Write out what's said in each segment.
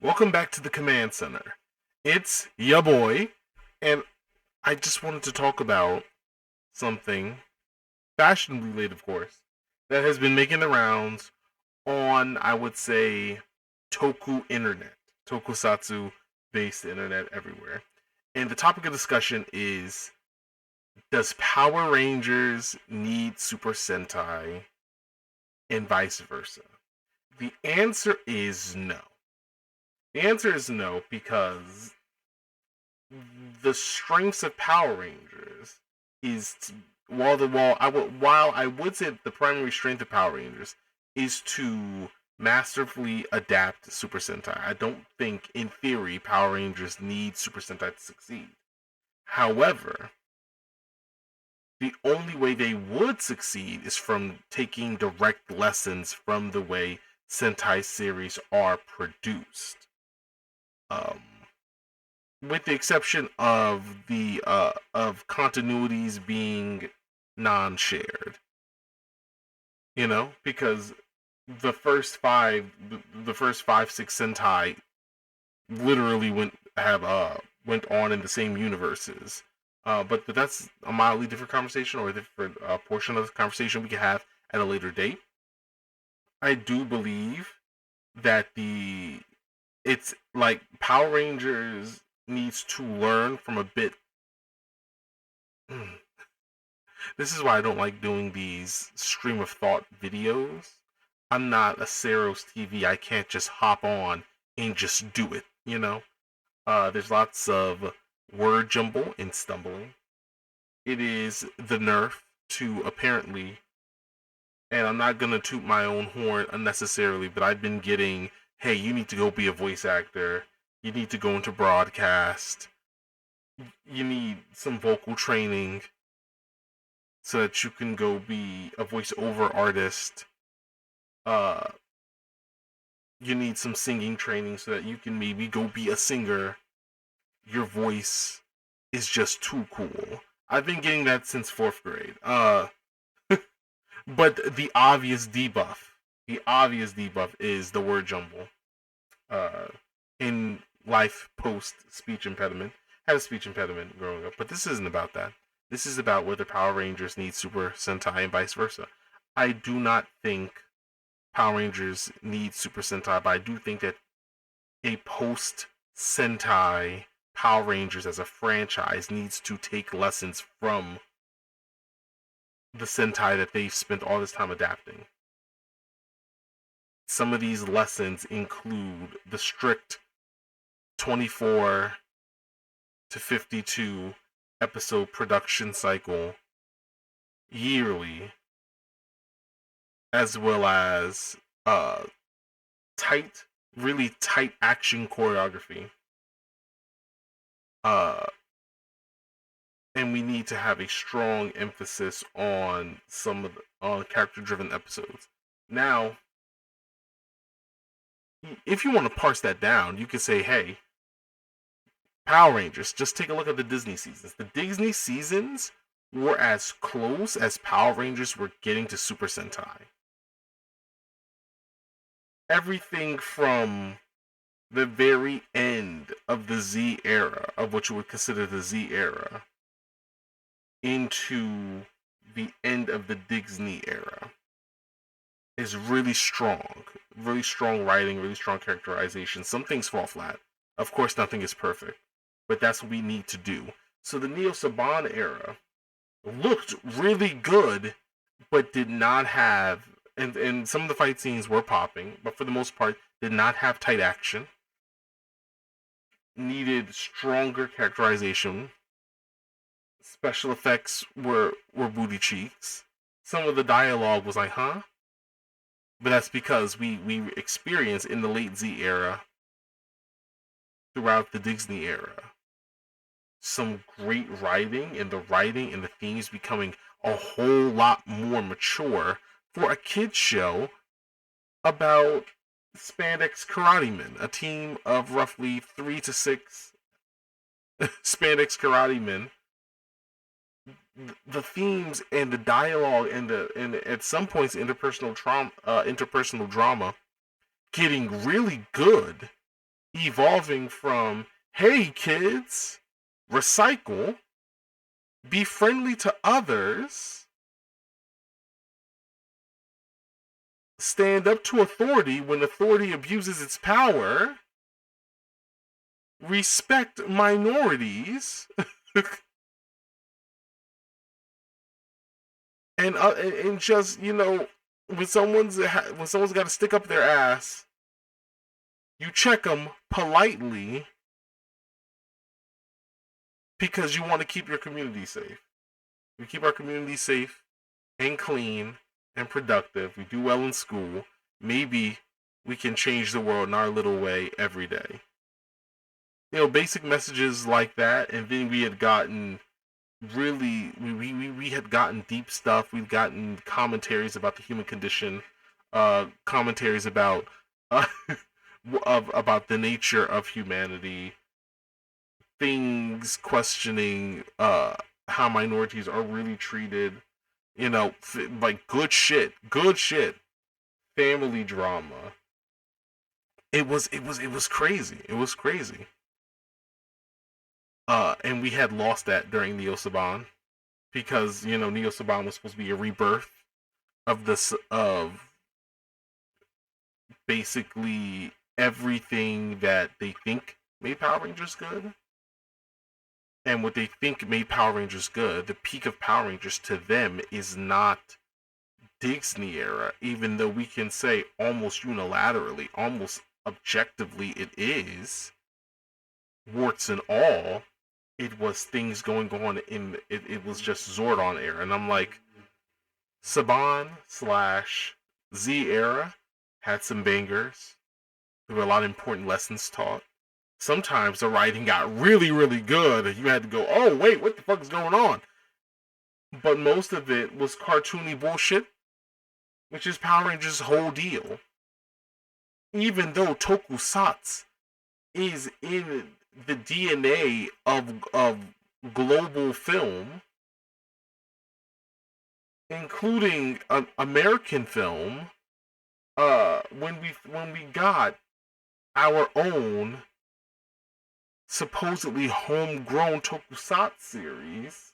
Welcome back to the Command Center. It's ya boy, and I just wanted to talk about something, fashion related, of course, that has been making the rounds on, I would say, tokusatsu based internet everywhere. And the topic of discussion is: does Power Rangers need Super Sentai, and vice versa? The answer is no. The answer is no because the strengths of Power Rangers is while I would say the primary strength of Power Rangers is to masterfully adapt Super Sentai. I don't think, in theory, Power Rangers need Super Sentai to succeed. However, the only way they would succeed is from taking direct lessons from the way Sentai series are produced. Um, with the exception of the of continuities being non-shared, because the first five six Sentai literally went on in the same universes. But that's a mildly different conversation, or a different portion of the conversation we can have at a later date. I do believe that the it's like Power Rangers needs to learn from a bit. This is why I don't like doing these stream of thought videos. I'm not a Saros TV. I can't just hop on and just do it. There's lots of word jumble and stumbling. It is the nerf to apparently, and I'm not gonna toot my own horn unnecessarily, but I've been getting, hey, you need to go be a voice actor. You need to go into broadcast. You need some vocal training so that you can go be a voiceover artist. Uh, you need some singing training so that you can maybe go be a singer. Your voice is just too cool. I've been getting that since fourth grade. But the obvious debuff is the word jumble. Uh, in life post speech impediment, had a speech impediment growing up, but this isn't about that. This is about whether Power Rangers need Super Sentai and vice versa. I do not think Power Rangers need Super Sentai, but I do think that a post Sentai Power Rangers as a franchise needs to take lessons from the Sentai that they've spent all this time adapting. Some of these lessons include the strict 24 to 52 episode production cycle yearly, as well as tight, really tight action choreography. Uh, and we need to have a strong emphasis on on character-driven episodes. Now, if you want to parse that down, you could say, hey, Power Rangers, just take a look at the Disney seasons. The Disney seasons were as close as Power Rangers were getting to Super Sentai. Everything from the very end of the Z era, of what you would consider the Z era, into the end of the Disney era is really strong writing, really strong characterization. Some things fall flat. Of course, nothing is perfect, but that's what we need to do. So the Neo Saban era looked really good, but did not have, and some of the fight scenes were popping, but for the most part, did not have tight action. Needed stronger characterization. Special effects were booty cheeks. Some of the dialogue was like, huh? But that's because we experienced in the late Z era, throughout the Disney era, some great writing, and the writing and the themes becoming a whole lot more mature for a kids show about spandex karate men, a team of roughly 3 to 6 spandex karate men. The themes and the dialogue and at some points interpersonal drama getting really good, evolving from, hey kids, recycle, be friendly to others, stand up to authority when authority abuses its power, respect minorities, and just, you know, when someone's got to stick up their ass, you check them politely because you want to keep your community safe. We keep our community safe and clean and productive. We do well in school. Maybe we can change the world in our little way every day. You know, basic messages like that, and then we had gotten we had gotten deep stuff. We've gotten commentaries about the human condition, commentaries about uh, about the nature of humanity, things questioning how minorities are really treated. You know, like good shit, family drama. It was crazy. It was crazy. And we had lost that during Neo Saban because, you know, Neo Saban was supposed to be a rebirth of this of basically everything that they think made Power Rangers good. And what they think made Power Rangers good, the peak of Power Rangers to them is not Disney era, even though we can say almost unilaterally, almost objectively it is, warts and all. It was things going on in it was just Zordon era. And I'm like, Saban slash Z era had some bangers. There were a lot of important lessons taught. Sometimes the writing got really, really good, and you had to go, oh, wait, what the fuck is going on? But most of it was cartoony bullshit, which is Power Rangers' whole deal. Even though tokusatsu is in the DNA of global film, including American film, when we got our own supposedly homegrown tokusatsu series,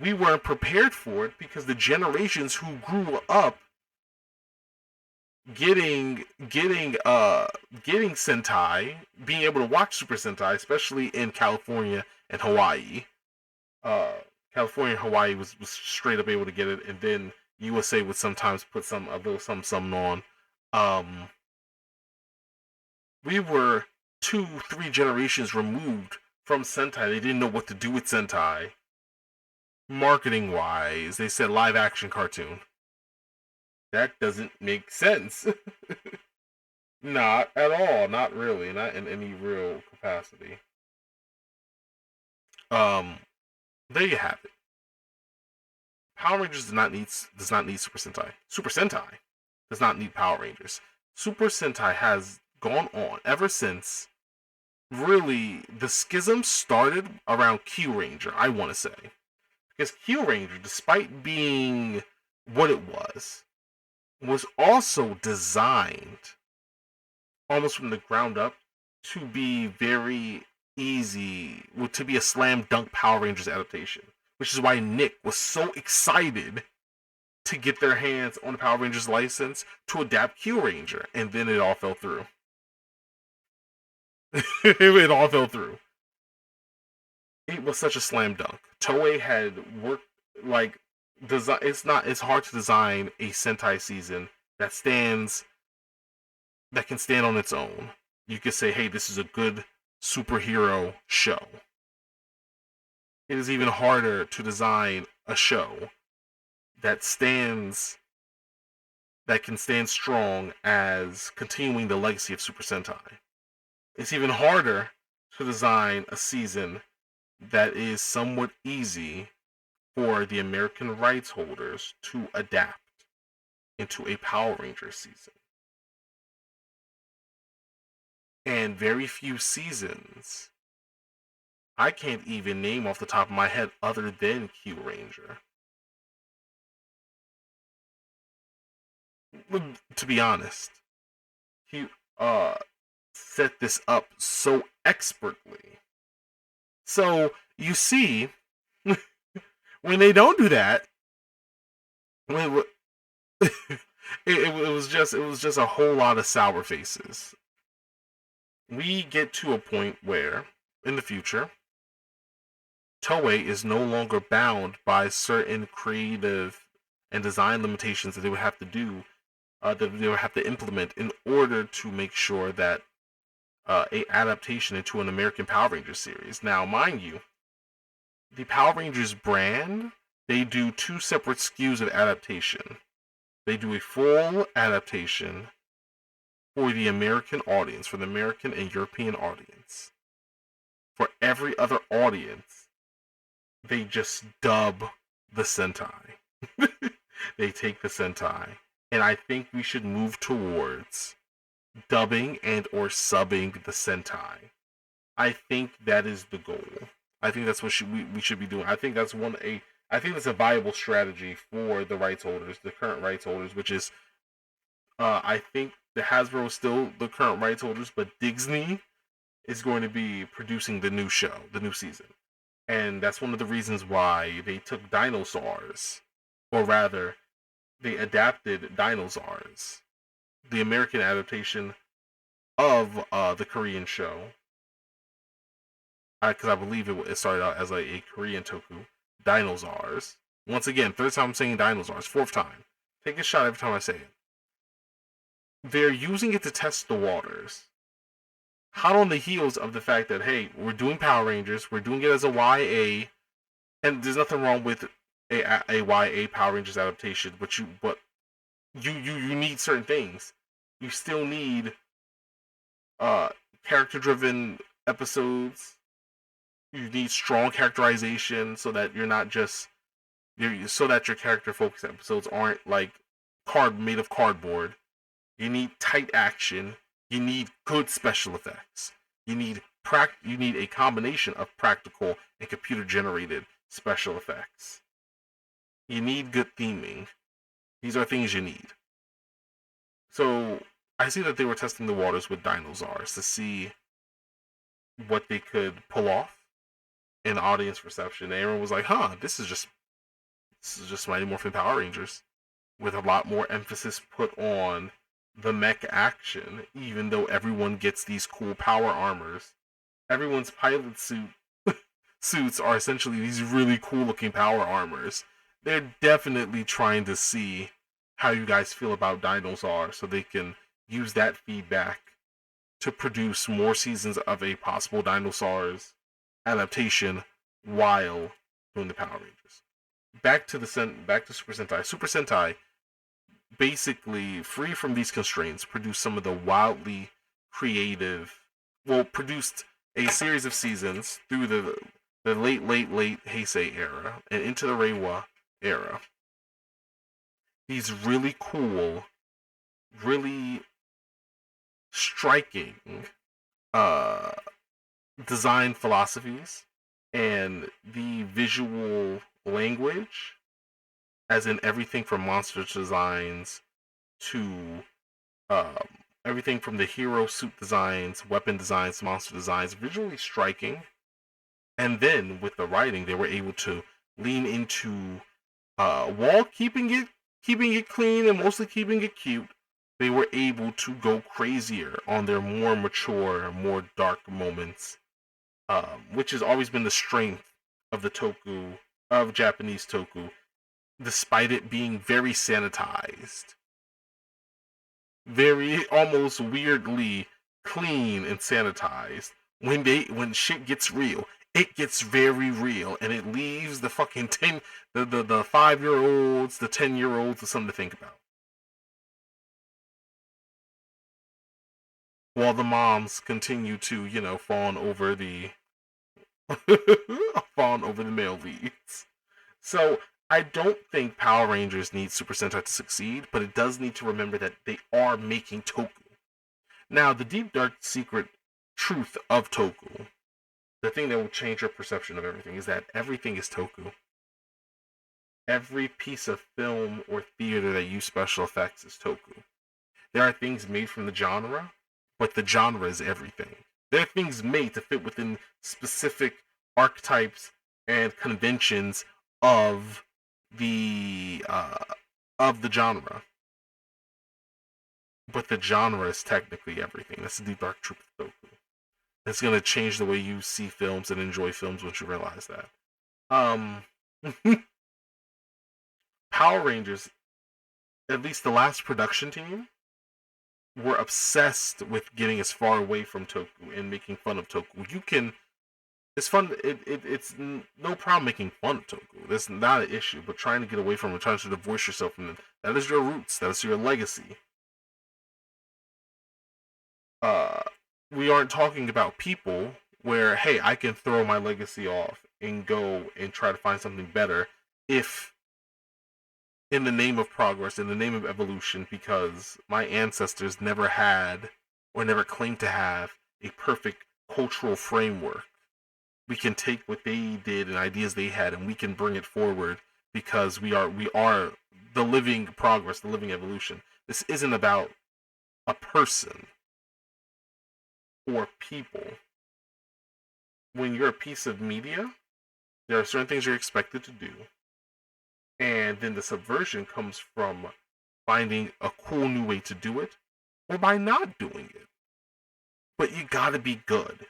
we weren't prepared for it because the generations who grew up getting Sentai, being able to watch Super Sentai, especially in California and Hawaii. Uh, California and Hawaii was straight up able to get it, and then USA would sometimes put some a little something on. Um, we were 2, 3 generations removed from Sentai. They didn't know what to do with Sentai. Marketing wise, they said live action cartoon. That doesn't make sense. Not at all. Not really. Not in any real capacity. Um, there you have it. Power Rangers does not need Super Sentai. Super Sentai does not need Power Rangers. Super Sentai has gone on ever since. Really, the schism started around Q Ranger. I want to say because Q Ranger, despite being what it was also designed almost from the ground up to be very easy, to be a slam dunk Power Rangers adaptation, which is why Nick was so excited to get their hands on the Power Rangers license to adapt Q Ranger, and then it all fell through. It all fell through. It was such a slam dunk. Toei had worked like design. It's hard to design a Sentai season that stands that can stand on its own. You could say, hey, this is a good superhero show. It is even harder to design a show that stands that can stand strong as continuing the legacy of Super Sentai. It's even harder to design a season that is somewhat easy for the American rights holders to adapt into a Power Rangers season. And very few seasons I can't even name off the top of my head other than Q Ranger. To be honest, Q, set this up so expertly. So you see, when they don't do that, when it was just a whole lot of sour faces. We get to a point where, in the future, Toei is no longer bound by certain creative and design limitations that they would have to do, that they would have to implement in order to make sure that a adaptation into an American Power Rangers series. Now, mind you, the Power Rangers brand, they do two separate SKUs of adaptation. They do a full adaptation for the American audience, for the American and European audience. For every other audience, they just dub the Sentai. They take the Sentai. And I think we should move towards dubbing and or subbing the Sentai. I think that is the goal. I think that's what we should be doing. I think that's I think that's a viable strategy for the rights holders, the current rights holders, which is I think the Hasbro is still the current rights holders, but Disney is going to be producing the new show, the new season. And that's one of the reasons why they took Dinosaurs, or rather, they adapted Dinosaurs, the American adaptation of the Korean show, because I believe it started out as a Korean toku, Dinosaurs. Once again, third time I'm saying Dinosaurs, fourth time. Take a shot every time I say it. They're using it to test the waters. Hot on the heels of the fact that, hey, we're doing Power Rangers, we're doing it as a YA, and there's nothing wrong with a YA Power Rangers adaptation, but you need certain things. You still need character driven episodes. You need strong characterization so that you're not just so that your character focused episodes aren't like made of cardboard. You need tight action. You need good special effects. You need a combination of practical and computer generated special effects. You need good theming. These are things you need. So I see that they were testing the waters with Dinosaurs to see what they could pull off in audience reception. And everyone was like, "Huh, this is just Mighty Morphin Power Rangers with a lot more emphasis put on the mech action, even though everyone gets these cool power armors. Everyone's pilot suits are essentially these really cool looking power armors. They're definitely trying to see how you guys feel about Dinosaurs so they can use that feedback to produce more seasons of a possible Dinosaurs adaptation while doing the Power Rangers. Back to Super Sentai. Super Sentai, basically free from these constraints, produced some of the wildly creative, produced a series of seasons through the late Heisei era and into the Reiwa era. These really cool, really striking design philosophies and the visual language, as in everything from monster designs to everything from the hero suit designs, weapon designs, monster designs, visually striking. And then with the writing, they were able to lean into while keeping it clean and mostly keeping it cute. They were able to go crazier on their more mature, more dark moments, which has always been the strength of Japanese toku, despite it being very sanitized, very almost weirdly clean and sanitized. When shit gets real, it gets very real, and it leaves the fucking the 5-year-olds, the 10-year-olds with something to think about. While the moms continue to, fawn over the fawn over the male leads. So I don't think Power Rangers needs Super Sentai to succeed, but it does need to remember that they are making toku. Now, the deep dark secret truth of toku, the thing that will change your perception of everything, is that everything is toku. Every piece of film or theater that use special effects is toku. There are things made from the genre, but the genre is everything. There are things made to fit within specific archetypes and conventions of the genre, but the genre is technically everything. That's the dark truth of Goku. It's gonna change the way you see films and enjoy films once you realize that. Um, Power Rangers, at least the last production team, were obsessed with getting as far away from Toku and making fun of Toku. You can, it's fun. It's no problem making fun of Toku. That's not an issue. But trying to get away from it, trying to divorce yourself from it, that is your roots. That is your legacy. Uh, we aren't talking about people where, hey, I can throw my legacy off and go and try to find something better if in the name of progress, in the name of evolution, because my ancestors never had or never claimed to have a perfect cultural framework. We can take what they did and ideas they had and we can bring it forward because we are the living progress, the living evolution. This isn't about a person or people. When you're a piece of media, there are certain things you're expected to do. And then the subversion comes from finding a cool new way to do it or by not doing it. But you gotta be good.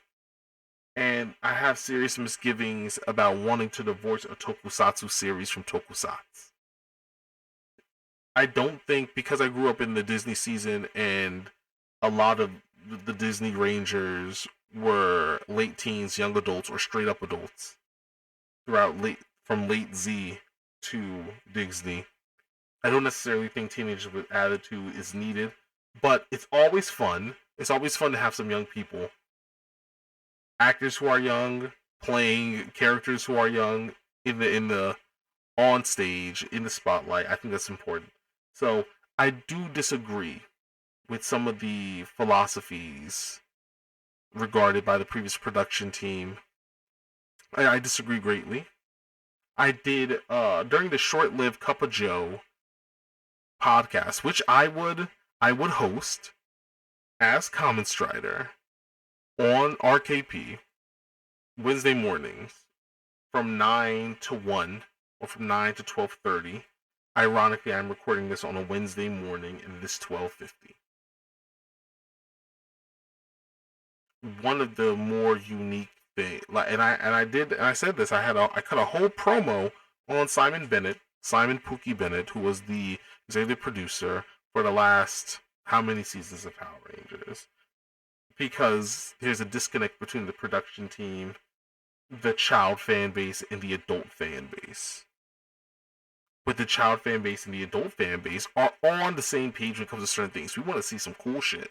And I have serious misgivings about wanting to divorce a tokusatsu series from tokusatsu. I don't think, because I grew up in the Disney season and a lot of the Disney Rangers were late teens, young adults, or straight up adults throughout from late Z to Disney. I don't necessarily think teenagers with attitude is needed, but it's always fun. It's always fun to have some young people, actors who are young, playing characters who are young in the on stage in the spotlight. I think that's important. So I do disagree with some of the philosophies regarded by the previous production team. I disagree greatly. I did during the short-lived Cup of Joe podcast, which I would host as Common Strider on RKP Wednesday mornings from 9 to 1 or from 9 to 12:30. Ironically, I'm recording this on a Wednesday morning and it is 12:50. One of the more unique things, like, and I said this. I cut a whole promo on Simon Pookie Bennett, who was the executive producer for the last how many seasons of Power Rangers, because there's a disconnect between the production team, the child fan base, and the adult fan base. But the child fan base and the adult fan base are on the same page when it comes to certain things. We want to see some cool shit.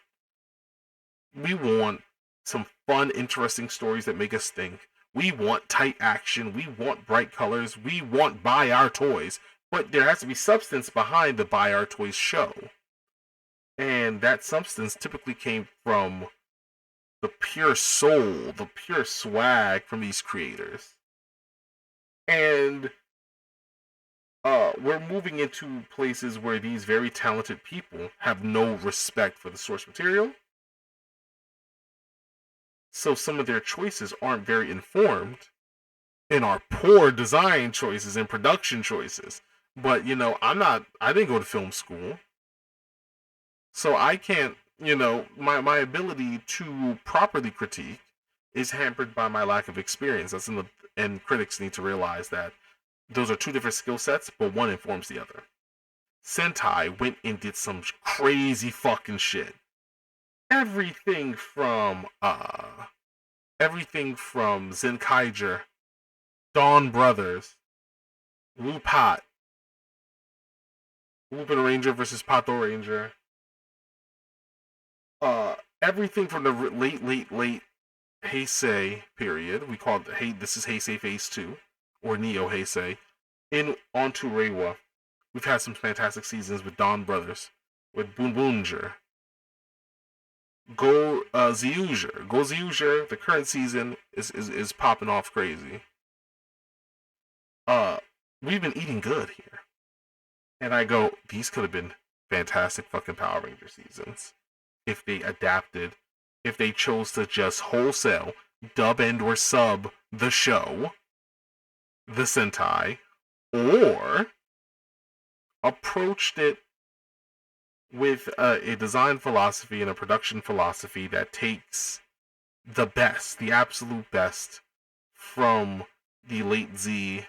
We want some fun, interesting stories that make us think. We want tight action. We want bright colors. We want buy our toys. But there has to be substance behind the buy our toys show. And that substance typically came from the pure soul, the pure swag from these creators. And we're moving into places where these very talented people have no respect for the source material. So some of their choices aren't very informed and are poor design choices and production choices. But I didn't go to film school. So I can't, my ability to properly critique is hampered by my lack of experience. And critics need to realize that those are two different skill sets, but one informs the other. Sentai went and did some crazy fucking shit. Everything from Zenkaiger, Dawn Brothers, Lupat, Lupin Ranger versus Pato Ranger. Everything from the late Heisei period. We call it this is Heisei Phase 2 or Neo Heisei. In onto Reiwa, we've had some fantastic seasons with Dawn Brothers, with Bunbunger, Go Zyuger. The current season is popping off crazy. Uh, we've been eating good here, and I go, these could have been fantastic fucking Power Ranger seasons if they adapted if they chose to just wholesale dub and or sub the show, the Sentai, or approached it with a design philosophy and a production philosophy that takes the best, the absolute best from the late Z,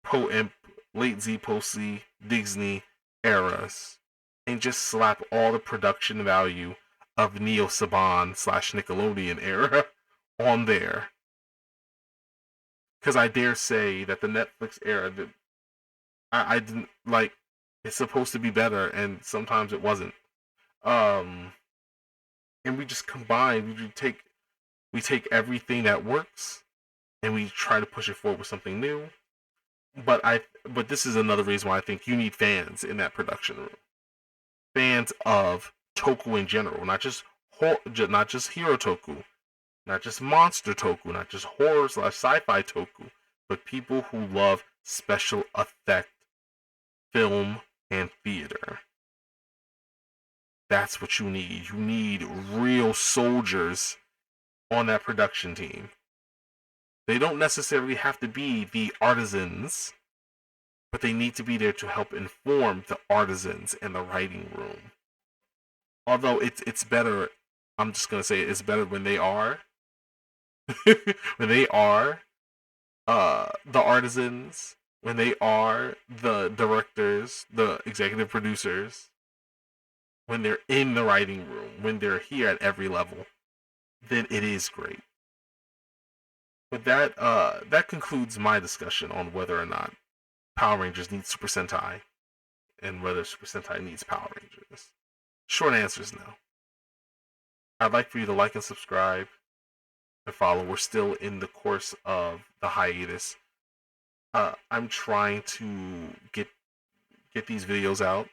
post Z, Disney eras, and just slap all the production value of Neo Saban / Nickelodeon era on there. Because I dare say that the Netflix era, that I didn't like, it's supposed to be better, and sometimes it wasn't. Um, and we just combine. We take everything that works, and we try to push it forward with something new. But this is another reason why I think you need fans in that production room. Fans of Toku in general, not just hero Toku, not just monster Toku, not just horror / sci-fi Toku, but people who love special effect film and theater. That's what you need. You need real soldiers on that production team. They don't necessarily have to be the artisans, but they need to be there to help inform the artisans in the writing room. Although it's better, I'm just gonna say it's better when they are when they are the artisans, when they are the directors, the executive producers, when they're in the writing room, when they're here at every level, then it is great. But that concludes my discussion on whether or not Power Rangers needs Super Sentai and whether Super Sentai needs Power Rangers. Short answer is no. I'd like for you to like and subscribe and follow. We're still in the course of the hiatus. I'm trying to get these videos out.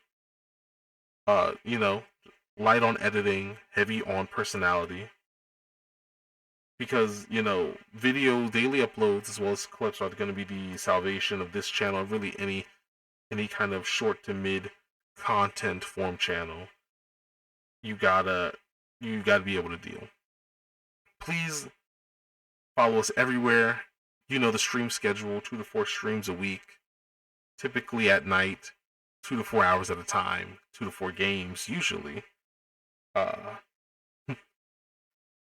You know, light on editing, heavy on personality. Because, video daily uploads as well as clips are going to be the salvation of this channel, really any kind of short to mid content form channel. You gotta be able to deal. Please follow us everywhere. You know the stream schedule, 2 to 4 streams a week, typically at night, 2 to 4 hours at a time, 2 to 4 games usually.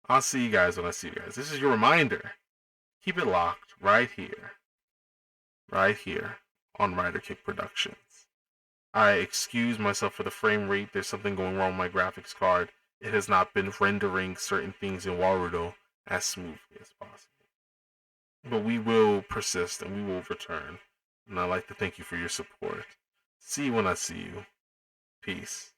I'll see you guys when I see you guys. This is your reminder. Keep it locked right here on RyderKickProductions. I excuse myself for the frame rate. There's something going wrong with my graphics card. It has not been rendering certain things in Warudo as smoothly as possible. But we will persist and we will return. And I'd like to thank you for your support. See you when I see you. Peace.